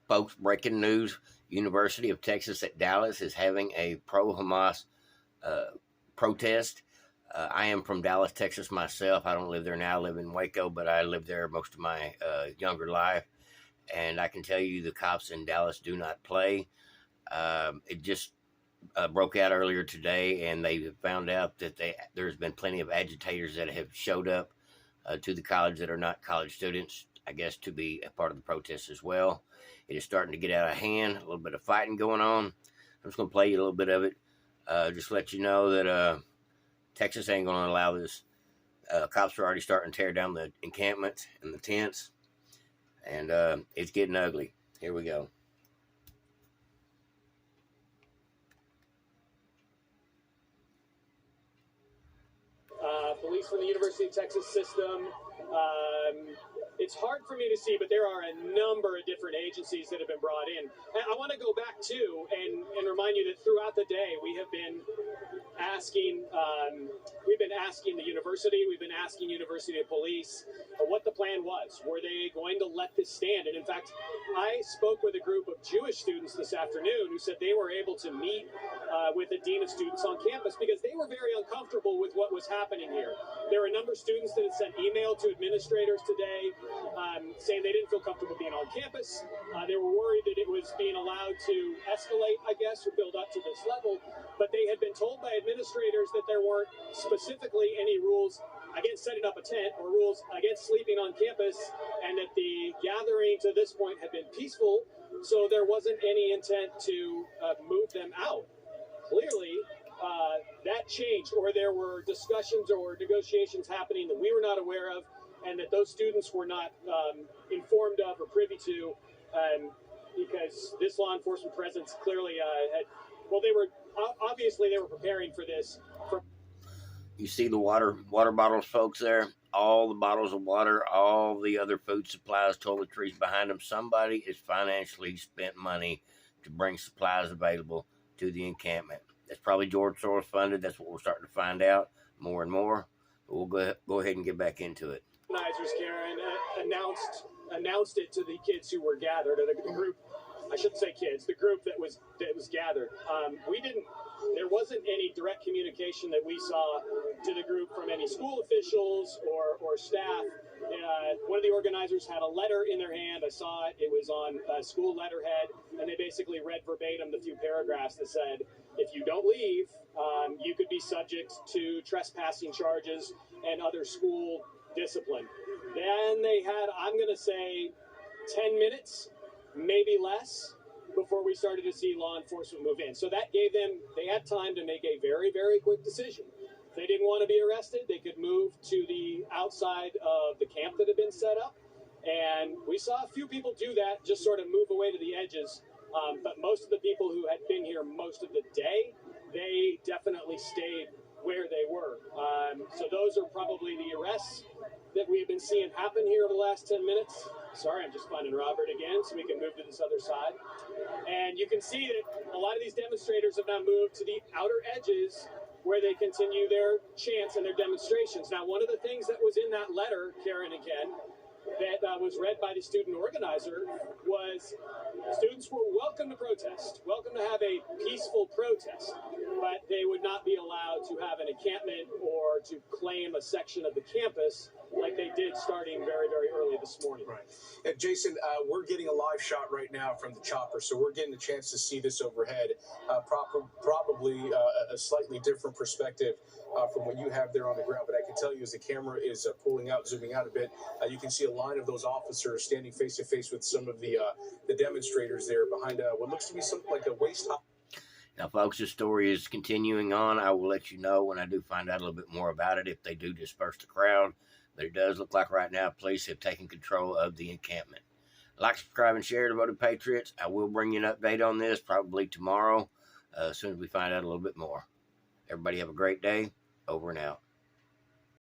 Folks, breaking news. University of Texas at Dallas is having a pro-Hamas protest. I am from Dallas, Texas myself. I don't live there now. I live in Waco, but I lived there most of my younger life. And I can tell you the cops in Dallas do not play. It just broke out earlier today, and they found out that there's been plenty of agitators that have showed up to the college that are not college students, I guess, to be a part of the protest as well. It is starting to get out of hand, a little bit of fighting going on. I'm just going to play you a little bit of it. Just let you know that Texas ain't going to allow this. Cops are already starting to tear down the encampments and the tents, and it's getting ugly. Here we go. Police from the University of Texas system. It's hard for me to see, but there are a number of different agencies that have been brought in. And I want to go back to and remind you that throughout the day we have been asking the university, we've been asking university police what the plan was. Were they going to let this stand? And in fact, I spoke with a group of Jewish students this afternoon who said they were able to meet with the dean of students on campus because they were very uncomfortable with what was happening here. There were a number of students that had sent email to administrators today saying they didn't feel comfortable being on campus. They were worried that it was being allowed to escalate, I guess, or build up to this level. But they had been told by administrators that there weren't specifically any rules against setting up a tent or rules against sleeping on campus, and that the gathering to this point had been peaceful, so there wasn't any intent to move them out. Clearly, that changed, or there were discussions or negotiations happening that we were not aware of, and that those students were not informed of or privy to, because this law enforcement presence clearly obviously they were preparing for this. You see the water bottles, folks, there? All the bottles of water, all the other food supplies, toiletries behind them. Somebody has financially spent money to bring supplies available to the encampment. That's probably George Soros funded. That's what we're starting to find out more and more. But we'll go ahead and get back into it. Organizers, Karen, announced it to the kids who were gathered, or the group. I shouldn't say kids. The group that was gathered. There wasn't any direct communication that we saw to the group from any school officials or staff. One of the organizers had a letter in their hand. I saw it. It was on a school letterhead, and they basically read verbatim the few paragraphs that said, if you don't leave, you could be subject to trespassing charges and other school discipline. Then they had, I'm going to say, 10 minutes, maybe less, before we started to see law enforcement move in. So that gave them, they had time to make a very, very quick decision. If they didn't want to be arrested, they could move to the outside of the camp that had been set up. And we saw a few people do that, just sort of move away to the edges. But most of the people who had been here most of the day, they definitely stayed where they were. So those are probably the arrests that we've been seeing happen here over the last 10 minutes. Sorry, I'm just finding Robert again so we can move to this other side. And you can see that a lot of these demonstrators have now moved to the outer edges where they continue their chants and their demonstrations. Now, one of the things that was in that letter, Karen and Ken, that was read by the student organizer was students were welcome to protest, welcome to have a peaceful protest, but they would not be allowed to have an encampment or to claim a section of the campus like they did starting very, very early this morning. Right. And Jason, we're getting a live shot right now from the chopper, so we're getting a chance to see this overhead, probably a slightly different perspective from what you have there on the ground. But I can tell you as the camera is pulling out, zooming out a bit, you can see a line of those officers standing face to face with some of the demonstrators there behind what looks to be something like a waist high. Now, folks, this story is continuing on. I will let you know when I do find out a little bit more about it, if they do disperse the crowd. But it does look like right now police have taken control of the encampment. Like, subscribe, and share, Devoted Patriots. I will bring you an update on this probably tomorrow as soon as we find out a little bit more. Everybody have a great day. Over and out.